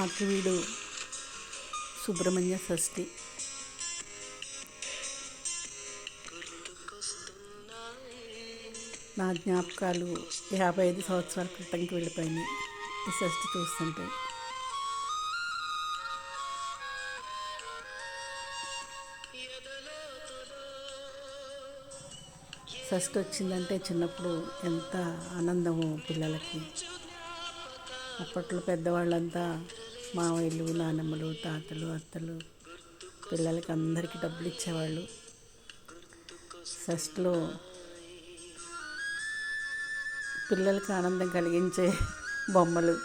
ఆకివీడు సుబ్రహ్మణ్య షష్ఠి. నా జ్ఞాపకాలు 55 సంవత్సరాల క్రితంకి వెళ్ళిపోయినాయి ఈ షష్ఠి చూస్తుంటే. షష్ఠి వచ్చిందంటే చిన్నప్పుడు ఎంత ఆనందమో పిల్లలకి. అప్పట్లో పెద్దవాళ్ళంతా మావయ్యలు, నానమ్మలు, తాతలు, అత్తలు పిల్లలకి అందరికీ డబ్బులు ఇచ్చేవాళ్ళు. షష్ఠిలో పిల్లలకి ఆనందం కలిగించే బొమ్మలు,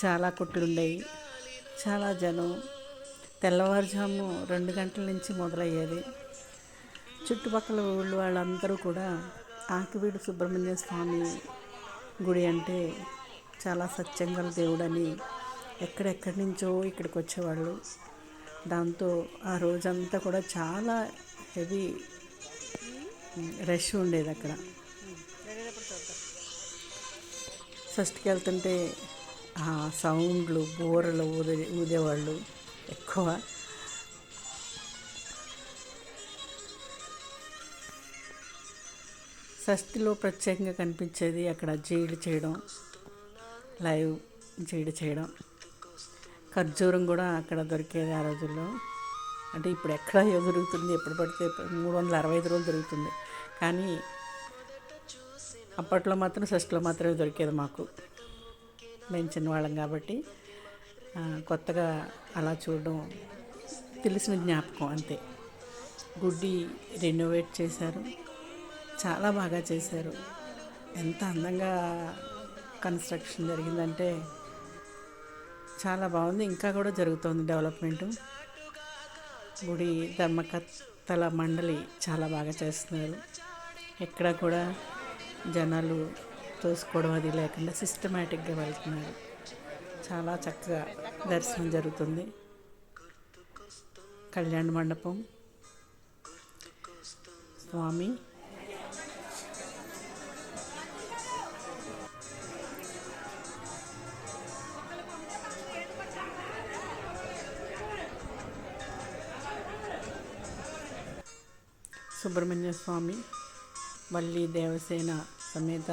చాలా కొట్లు ఉండేవి, చాలా జనం. తెల్లవారుజాము 2 గంటల నుంచి మొదలయ్యేది. చుట్టుపక్కల ఊళ్ళు వాళ్ళందరూ కూడా ఆకివీడు సుబ్రహ్మణ్య స్వామి గుడి అంటే చాలా సత్యంగల దేవుడని ఎక్కడెక్కడి నుంచో ఇక్కడికి వచ్చేవాళ్ళు. దాంతో ఆ రోజంతా కూడా చాలా హెవీ రష్ ఉండేది అక్కడ. షష్ఠికి వెళ్తుంటే ఆ సౌండ్లు, బూరలు ఊదేవాళ్ళు ఎక్కువ. షష్ఠిలో ప్రత్యేకంగా కనిపించేది అక్కడ జీడి చేయడం, లైవ్ జీడి చేయడం. ఖర్జూరం కూడా అక్కడ దొరికేది ఆ రోజుల్లో. అంటే ఇప్పుడు ఎక్కడ దొరుకుతుంది, ఎప్పుడు పడితే 365 రోజులు దొరుకుతుంది. కానీ అప్పట్లో మాత్రం షష్ఠిలో మాత్రమే దొరికేది మాకు. మేము చిన్నవాళ్ళం కాబట్టి కొత్తగా అలా చూడడం తెలిసిన జ్ఞాపకం అంతే. గుడి రెనోవేట్ చేశారు, చాలా బాగా చేశారు. ఎంత అందంగా కన్స్ట్రక్షన్ జరిగిందంటే చాలా బాగుంది. ఇంకా కూడా జరుగుతోంది డెవలప్మెంటు. గుడి ధర్మకర్తల మండలి చాలా బాగా చేస్తున్నారు. ఎక్కడ కూడా జనాలు తోసుకోవడం అది లేకుండా సిస్టమేటిక్గా వెళ్తున్నారు. చాలా చక్కగా దర్శనం జరుగుతుంది. కళ్యాణ మండపం, స్వామి, సుబ్రహ్మణ్య స్వామి, వల్లి దేవసేన సమేత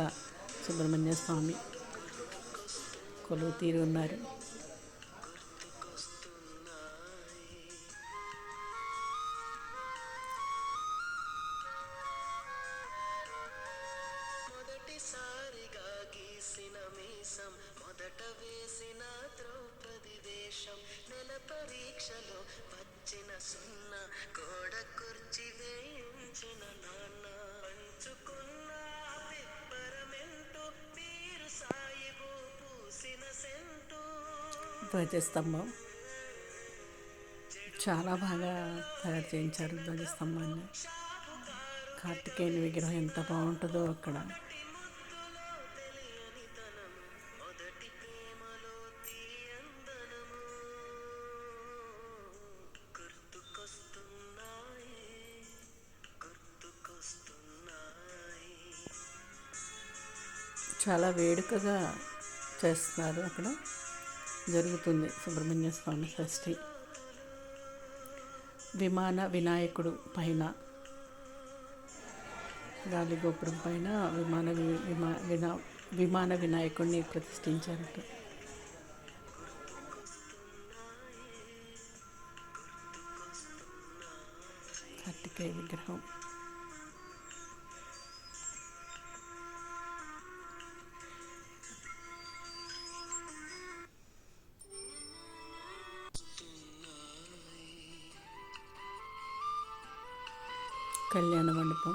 సుబ్రహ్మణ్య స్వామి కొలువు తీరి ఉన్నారు. ధ్వజస్తంభం చాలా బాగా తయారు చేయించారు. ధ్వజస్తంభాన్ని, కార్తికేయుని విగ్రహం ఎంత బాగుంటుందో అక్కడ. చాలా వేడుకగా చేస్తున్నారు. అక్కడ జరుగుతుంది సుబ్రహ్మణ్య స్వామి షష్ఠి. విమాన వినాయకుడు పైన, గాలిగోపురం పైన విమాన వినాయకుడిని ప్రతిష్ఠించారట. కార్తికేయ విగ్రహం. కళ్యాణ మండపం,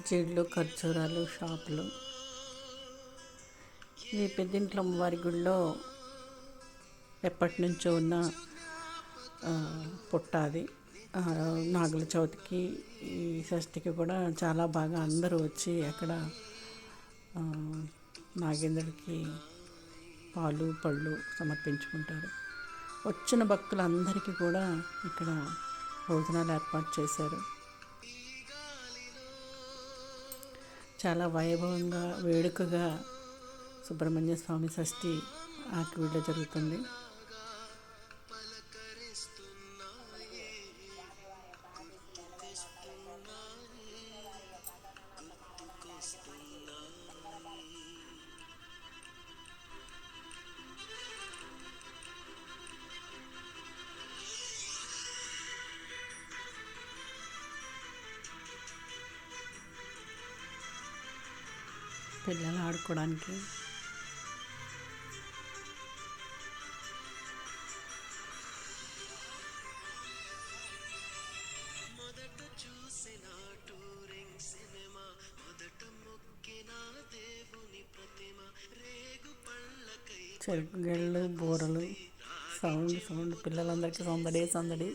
జీళ్ళు, ఖర్జూరాలు, షాపులు. ఇది పెద్దింట్లో అమ్మవారి గుడిలో ఎప్పటి నుంచో ఉన్న పుట్ట. అది నాగుల చవితికి, ఈ షష్ఠికి కూడా చాలా బాగా అందరూ వచ్చి అక్కడ నాగేంద్రుడికి పాలు పళ్ళు సమర్పించుకుంటారు. వచ్చిన భక్తులందరికీ కూడా ఇక్కడ భోజనాలు ఏర్పాటు చేశారు. చాలా వైభవంగా, వేడుకగా సుబ్రహ్మణ్య స్వామి షష్ఠి ఆకివీడులో జరుగుతుంది. పిల్లలు ఆడుకోవడానికి చెరుకు గళ్ళు, బూరలు, సౌండ్ పిల్లలందరికీ సందడి సందడి.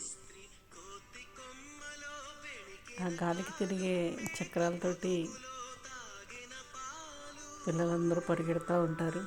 ఆ గాలికి తిరిగే చక్రాలతోటి పిల్లలందరూ పరిగెడుతూ ఉంటారు.